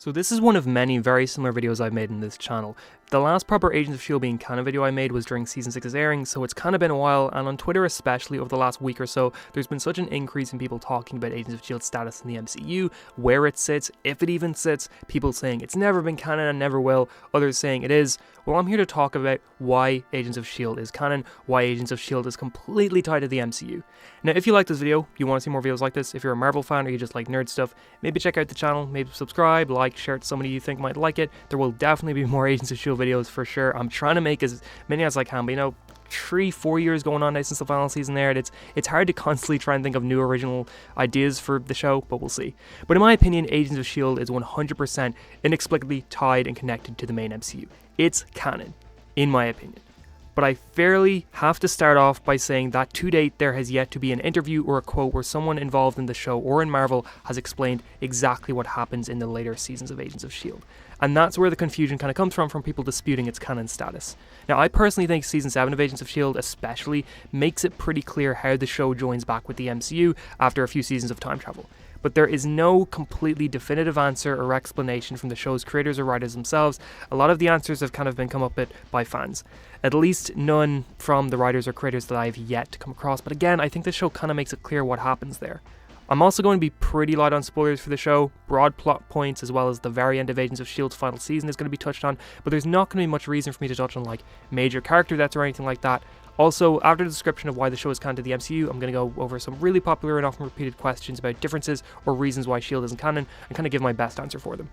So this is one of many very similar videos I've made in this channel. The last proper Agents of S.H.I.E.L.D. being canon video I made was during Season 6's airing, so it's kind of been a while, and on Twitter especially over the last week or so, there's been such an increase in people talking about Agents of S.H.I.E.L.'s status in the MCU, where it sits, if it even sits, people saying it's never been canon and never will, others saying it is. Well, I'm here to talk about why Agents of S.H.I.E.L.D. is canon, why Agents of S.H.I.E.L.D. is completely tied to the MCU. Now, if you like this video, you want to see more videos like this, if you're a Marvel fan or you just like nerd stuff, maybe check out the channel, maybe subscribe, like, share it to somebody you think might like it. There will definitely be more Agents of S.H.I.E.L.D. videos for sure. I'm trying to make as many as I can, but you know, 3-4 years going on now since the final season there, it's hard to constantly try and think of new original ideas for the show, but we'll see. But in my opinion, Agents of S.H.I.E.L.D. is 100% inexplicably tied and connected to the main MCU. It's canon, in my opinion. But I fairly have to start off by saying that to date there has yet to be an interview or a quote where someone involved in the show or in Marvel has explained exactly what happens in the later seasons of Agents of S.H.I.E.L.D. And that's where the confusion kind of comes from people disputing its canon status. Now, I personally think Season 7 of Agents of S.H.I.E.L.D. especially makes it pretty clear how the show joins back with the MCU after a few seasons of time travel. But there is no completely definitive answer or explanation from the show's creators or writers themselves. A lot of the answers have kind of been come up with by fans. At least none from the writers or creators that I've yet to come across. But again, I think the show kind of makes it clear what happens there. I'm also going to be pretty light on spoilers for the show. Broad plot points as well as the very end of Agents of S.H.I.E.L.D.'s final season is going to be touched on, but there's not going to be much reason for me to touch on like major character deaths or anything like that. Also, after the description of why the show is canon to the MCU, I'm going to go over some really popular and often repeated questions about differences or reasons why S.H.I.E.L.D. isn't canon and kind of give my best answer for them.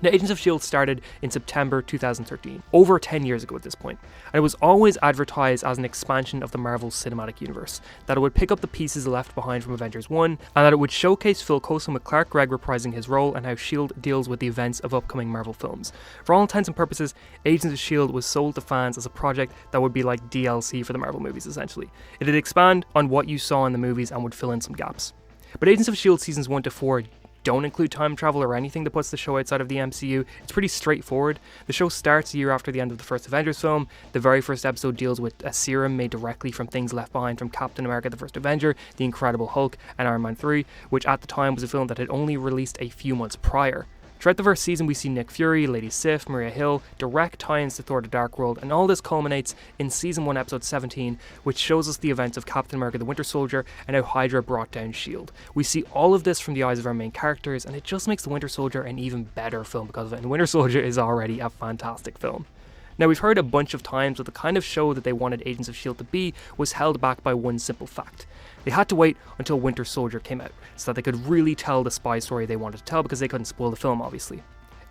Now, Agents of S.H.I.E.L.D. started in September 2013, over 10 years ago at this point, and it was always advertised as an expansion of the Marvel Cinematic Universe, that it would pick up the pieces left behind from Avengers 1, and that it would showcase Phil Coulson with Clark Gregg reprising his role and how S.H.I.E.L.D. deals with the events of upcoming Marvel films. For all intents and purposes, Agents of S.H.I.E.L.D. was sold to fans as a project that would be like DLC for the Marvel movies, essentially. It'd expand on what you saw in the movies and would fill in some gaps. But Agents of S.H.I.E.L.D. Seasons 1 to 4 don't include time travel or anything that puts the show outside of the MCU. It's pretty straightforward. The show starts a year after the end of the first Avengers film. The very first episode deals with a serum made directly from things left behind from Captain America the First Avenger, The Incredible Hulk, and Iron Man 3, which at the time was a film that had only released a few months prior. Throughout the first season, we see Nick Fury, Lady Sif, Maria Hill, direct tie-ins to Thor: The Dark World, and all this culminates in Season 1, Episode 17, which shows us the events of Captain America the Winter Soldier and how Hydra brought down S.H.I.E.L.D. We see all of this from the eyes of our main characters, and it just makes The Winter Soldier an even better film because of it, and The Winter Soldier is already a fantastic film. Now, we've heard a bunch of times that the kind of show that they wanted Agents of S.H.I.E.L.D. to be was held back by one simple fact. They had to wait until Winter Soldier came out, so that they could really tell the spy story they wanted to tell because they couldn't spoil the film, obviously.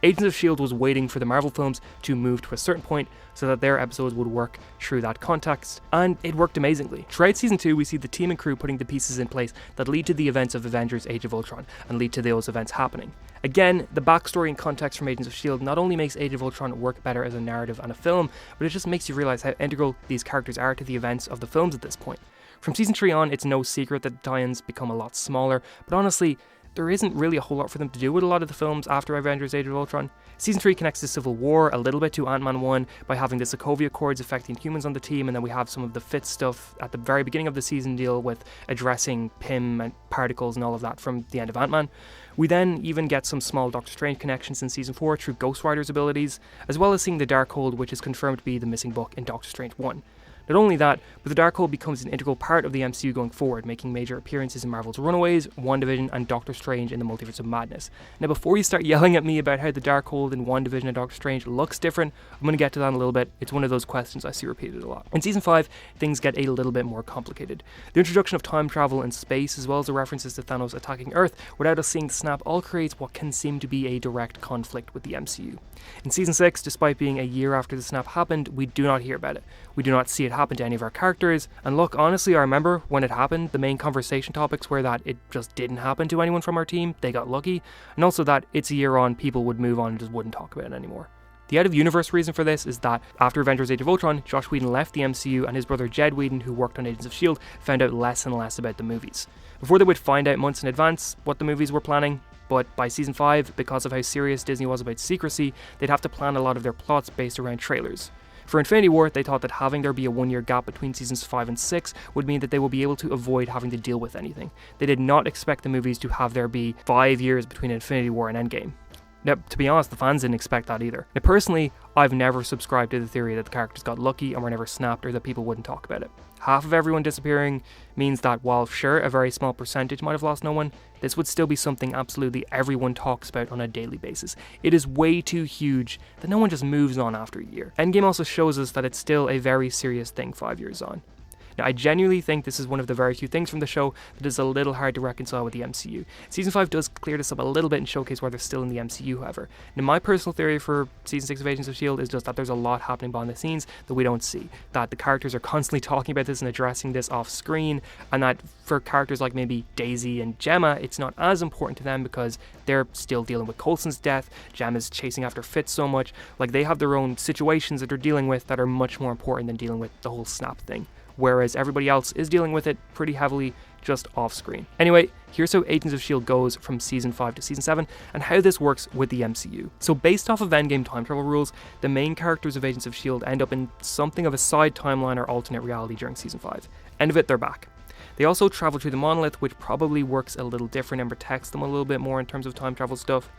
Agents of S.H.I.E.L.D. was waiting for the Marvel films to move to a certain point so that their episodes would work through that context, and it worked amazingly. Throughout Season 2, we see the team and crew putting the pieces in place that lead to the events of Avengers: Age of Ultron, and lead to those events happening. Again, the backstory and context from Agents of S.H.I.E.L.D. not only makes Age of Ultron work better as a narrative and a film, but it just makes you realize how integral these characters are to the events of the films at this point. From Season 3 on, it's no secret that the tie-ins become a lot smaller, but honestly, there isn't really a whole lot for them to do with a lot of the films after Avengers: Age of Ultron. Season 3 connects to Civil War a little bit to Ant-Man 1 by having the Sokovia Accords affecting humans on the team, and then we have some of the Fitz stuff at the very beginning of the season deal with addressing Pym and particles and all of that from the end of Ant-Man. We then even get some small Doctor Strange connections in Season 4 through Ghost Rider's abilities, as well as seeing the Darkhold, which is confirmed to be the missing book in Doctor Strange 1. Not only that, but the Darkhold becomes an integral part of the MCU going forward, making major appearances in Marvel's Runaways, WandaVision, and Doctor Strange in the Multiverse of Madness. Now, before you start yelling at me about how the Darkhold in WandaVision and Doctor Strange looks different, I'm going to get to that in a little bit. It's one of those questions I see repeated a lot. In Season 5, things get a little bit more complicated. The introduction of time travel and space, as well as the references to Thanos attacking Earth, without us seeing the snap, all creates what can seem to be a direct conflict with the MCU. In Season 6, despite being a year after the snap happened, we do not hear about it. We do not see it happen to any of our characters, and look, honestly, I remember when it happened, the main conversation topics were that it just didn't happen to anyone from our team, they got lucky, and also that it's a year on, people would move on and just wouldn't talk about it anymore. The out-of-universe reason for this is that after Avengers: Age of Ultron, Joss Whedon left the MCU and his brother Jed Whedon, who worked on Agents of S.H.I.E.L.D., found out less and less about the movies. Before they would find out months in advance what the movies were planning, but by Season 5, because of how serious Disney was about secrecy, they'd have to plan a lot of their plots based around trailers. For Infinity War, they thought that having there be a 1-year gap between Seasons 5 and 6 would mean that they would be able to avoid having to deal with anything. They did not expect the movies to have there be 5 years between Infinity War and Endgame. Now, to be honest, the fans didn't expect that either. Now, personally, I've never subscribed to the theory that the characters got lucky and were never snapped, or that people wouldn't talk about it. Half of everyone disappearing means that while sure, a very small percentage might have lost no one, this would still be something absolutely everyone talks about on a daily basis. It is way too huge that no one just moves on after a year. Endgame also shows us that it's still a very serious thing 5 years on. Now, I genuinely think this is one of the very few things from the show that is a little hard to reconcile with the MCU. Season 5 does clear this up a little bit and showcase why they're still in the MCU, however. Now, my personal theory for Season 6 of Agents of S.H.I.E.L.D. is just that there's a lot happening behind the scenes that we don't see. That the characters are constantly talking about this and addressing this off screen, and that for characters like maybe Daisy and Gemma, it's not as important to them because they're still dealing with Coulson's death. Gemma's chasing after Fitz so much. Like, they have their own situations that they're dealing with that are much more important than dealing with the whole Snap thing. Whereas everybody else is dealing with it pretty heavily just off screen. Anyway, here's how Agents of S.H.I.E.L.D. goes from Season 5 to Season 7 and how this works with the MCU. So based off of Endgame time travel rules, the main characters of Agents of S.H.I.E.L.D. end up in something of a side timeline or alternate reality during Season 5. End of it, they're back. They also travel through the monolith, which probably works a little different and protects them a little bit more in terms of time travel stuff.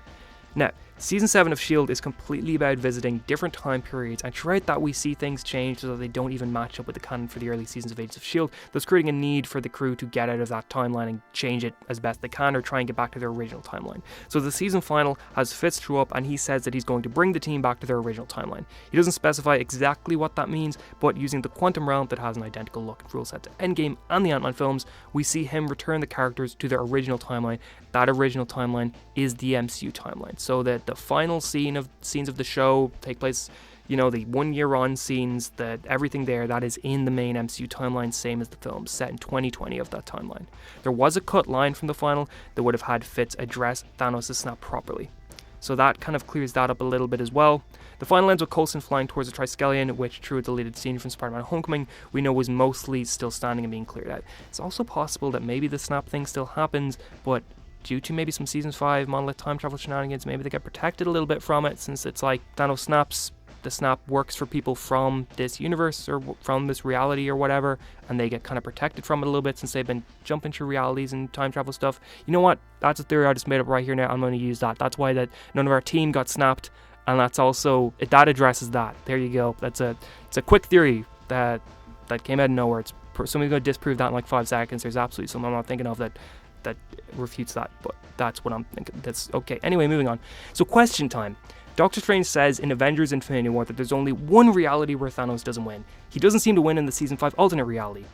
Now, Season 7 of S.H.I.E.L.D. is completely about visiting different time periods, and throughout that we see things change so that they don't even match up with the canon for the early seasons of Agents of S.H.I.E.L.D., thus creating a need for the crew to get out of that timeline and change it as best they can, or try and get back to their original timeline. So the season final has Fitz show up, and he says that he's going to bring the team back to their original timeline. He doesn't specify exactly what that means, but using the quantum realm that has an identical look and rule set to Endgame and the Ant-Man films, we see him return the characters to their original timeline. That original timeline is the MCU timeline, so that the final scenes of the show take place, you know, the 1 year on scenes, that everything there, that is in the main MCU timeline, same as the films, set in 2020 of that timeline. There was a cut line from the final that would have had Fitz address Thanos and Snap properly, so that kind of clears that up a little bit as well. The final ends with Coulson flying towards the Triskelion, which through a deleted scene from Spider-Man Homecoming, we know was mostly still standing and being cleared out. It's also possible that maybe the Snap thing still happens, but due to maybe some Season 5 monolith time travel shenanigans, maybe they get protected a little bit from it, since it's like Thanos snaps, the snap works for people from this universe or from this reality or whatever, and they get kind of protected from it a little bit since they've been jumping through realities and time travel stuff. You know what? That's a theory I just made up right here now. I'm going to use that. That's why that none of our team got snapped, and that's also, that addresses that. There you go. It's a quick theory that came out of nowhere. Somebody's going to disprove that in like 5 seconds. There's absolutely something I'm not thinking of that refutes that, but that's what I'm thinking. That's okay. Anyway, moving on. So question time. Doctor Strange says in Avengers Infinity War that there's only one reality where Thanos doesn't win. He doesn't seem to win in the Season 5 alternate reality.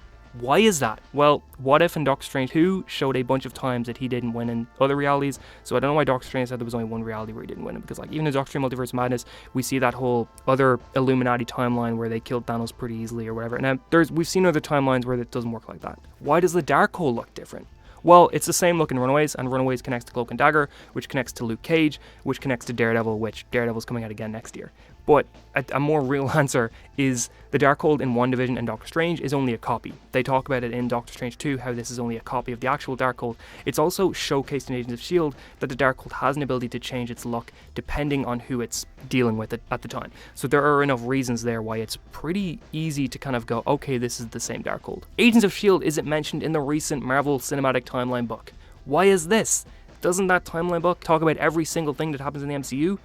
Why is that? Well, What If and Doctor Strange 2 showed a bunch of times that he didn't win in other realities, so I don't know why Doctor Strange said there was only one reality where he didn't win it, because like even in Doctor Strange Multiverse of Madness, we see that whole other Illuminati timeline where they killed Thanos pretty easily or whatever. Now, we've seen other timelines where it doesn't work like that. Why does the Darkhold look different? Well, it's the same look in Runaways, and Runaways connects to Cloak and Dagger, which connects to Luke Cage, which connects to Daredevil, which Daredevil's coming out again next year. But a more real answer is the Darkhold in WandaVision and Doctor Strange is only a copy. They talk about it in Doctor Strange 2, how this is only a copy of the actual Darkhold. It's also showcased in Agents of S.H.I.E.L.D. that the Darkhold has an ability to change its look depending on who it's dealing with at the time. So there are enough reasons there why it's pretty easy to kind of go, okay, this is the same Darkhold. Agents of S.H.I.E.L.D. isn't mentioned in the recent Marvel Cinematic Timeline book. Why is this? Doesn't that timeline book talk about every single thing that happens in the MCU?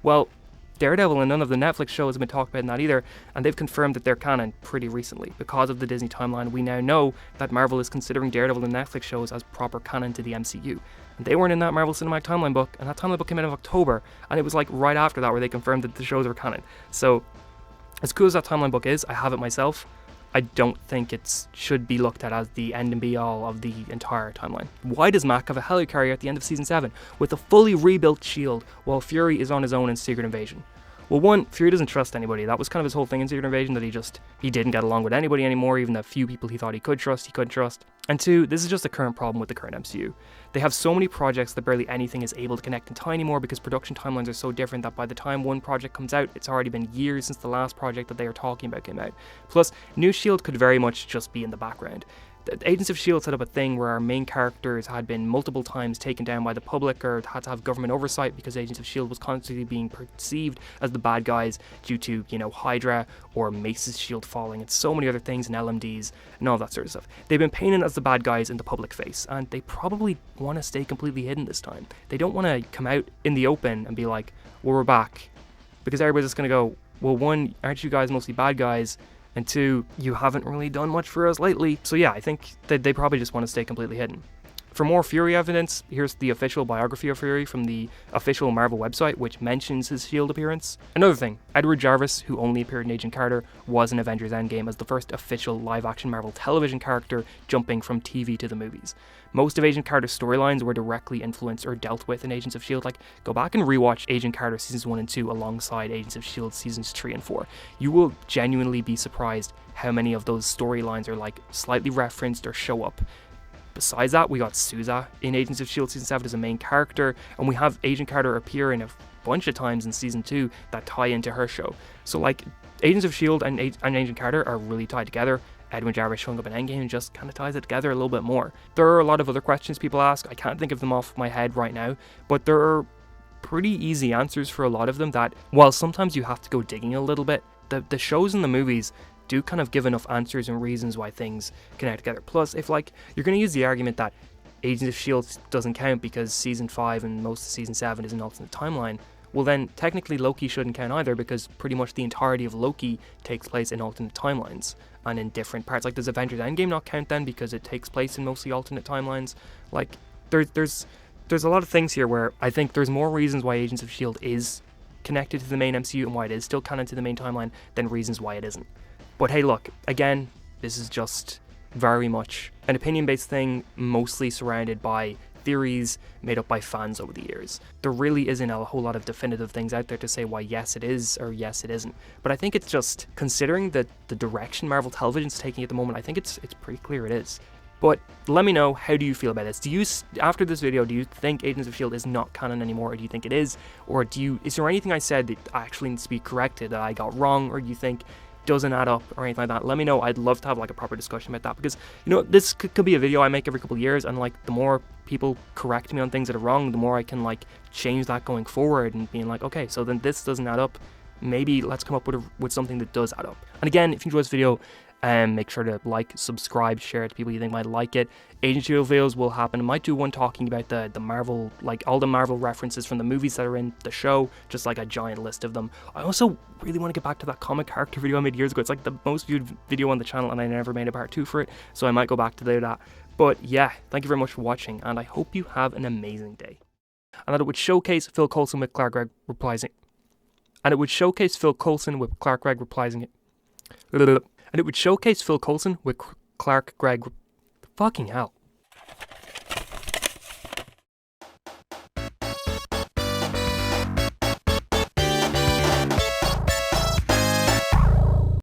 Well, Daredevil and none of the Netflix shows have been talked about in that either, and they've confirmed that they're canon pretty recently. Because of the Disney timeline, we now know that Marvel is considering Daredevil and Netflix shows as proper canon to the MCU. And they weren't in that Marvel Cinematic Timeline book, and that timeline book came out in October, and it was like right after that where they confirmed that the shows were canon. So, as cool as that timeline book is, I have it myself, I don't think it should be looked at as the end and be all of the entire timeline. Why does Mack have a helicarrier at the end of Season 7 with a fully rebuilt shield while Fury is on his own in Secret Invasion? Well, one, Fury doesn't trust anybody. That was kind of his whole thing in Secret Invasion, that he didn't get along with anybody anymore, even the few people he thought he couldn't trust. And two, this is just a current problem with the current MCU. They have so many projects that barely anything is able to connect in time anymore because production timelines are so different that by the time one project comes out, it's already been years since the last project that they are talking about came out. Plus, new S.H.I.E.L.D. could very much just be in the background. Agents of S.H.I.E.L.D. set up a thing where our main characters had been multiple times taken down by the public or had to have government oversight because Agents of S.H.I.E.L.D. was constantly being perceived as the bad guys due to, Hydra or Mace's shield falling and so many other things and LMDs and all that sort of stuff. They've been painted as the bad guys in the public face, and they probably want to stay completely hidden this time. They don't want to come out in the open and be like, well, we're back. Because everybody's just going to go, well, one, aren't you guys mostly bad guys? And two, you haven't really done much for us lately. So yeah, I think that they probably just want to stay completely hidden. For more Fury evidence, here's the official biography of Fury from the official Marvel website, which mentions his S.H.I.E.L.D. appearance. Another thing, Edward Jarvis, who only appeared in Agent Carter, was in Avengers Endgame as the first official live-action Marvel television character jumping from TV to the movies. Most of Agent Carter's storylines were directly influenced or dealt with in Agents of S.H.I.E.L.D. Like, go back and rewatch Agent Carter seasons 1 and 2 alongside Agents of S.H.I.E.L.D. seasons 3 and 4. You will genuinely be surprised how many of those storylines are like slightly referenced or show up. Besides that, we got Sousa in Agents of S.H.I.E.L.D. Season 7 as a main character, and we have Agent Carter appear in a bunch of times in Season 2 that tie into her show. So, like, Agents of S.H.I.E.L.D. and Agent Carter are really tied together. Edwin Jarvis showing up in Endgame just kind of ties it together a little bit more. There are a lot of other questions people ask. I can't think of them off my head right now, but there are pretty easy answers for a lot of them that, while sometimes you have to go digging a little bit, the shows and the movies do kind of give enough answers and reasons why things connect together. Plus, if you're going to use the argument that Agents of S.H.I.E.L.D. doesn't count because Season 5 and most of Season 7 is an alternate timeline, well then technically Loki shouldn't count either because pretty much the entirety of Loki takes place in alternate timelines and in different parts. Like, does Avengers Endgame not count then because it takes place in mostly alternate timelines? Like, there's a lot of things here where I think there's more reasons why Agents of S.H.I.E.L.D. is connected to the main MCU and why it is still canon to the main timeline than reasons why it isn't. But hey, look, again, this is just very much an opinion-based thing, mostly surrounded by theories made up by fans over the years. There really isn't a whole lot of definitive things out there to say why yes it is or yes it isn't. But I think it's just, considering the direction Marvel Television's taking at the moment, I think it's pretty clear it is. But let me know, how do you feel about this? After this video, do you think Agents of S.H.I.E.L.D. is not canon anymore, or do you think it is? Or is there anything I said that actually needs to be corrected, that I got wrong, or do you think doesn't add up or anything like that? Let me know. I'd love to have like a proper discussion about that, because this could be a video I make every couple of years, and like the more people correct me on things that are wrong, the more I can like change that going forward and being like, okay, so then this doesn't add up, maybe let's come up with something that does add up. And again, if you enjoyed this video, make sure to like, subscribe, share it to people you think might like it. Agent of S.H.I.E.L.D. videos will happen. I might do one talking about the Marvel, like all the Marvel references from the movies that are in the show, just like a giant list of them. I also really want to get back to that comic character video I made years ago. It's like the most viewed video on the channel, and I never made a part 2 for it, so I might go back to do that. But yeah, thank you very much for watching, and I hope you have an amazing day. And that it would showcase Phil Coulson with Clark Gregg reprising. And it would showcase Phil Coulson with Clark Gregg reprising it. And it would showcase Phil Coulson with Clark Gregg. Fucking hell.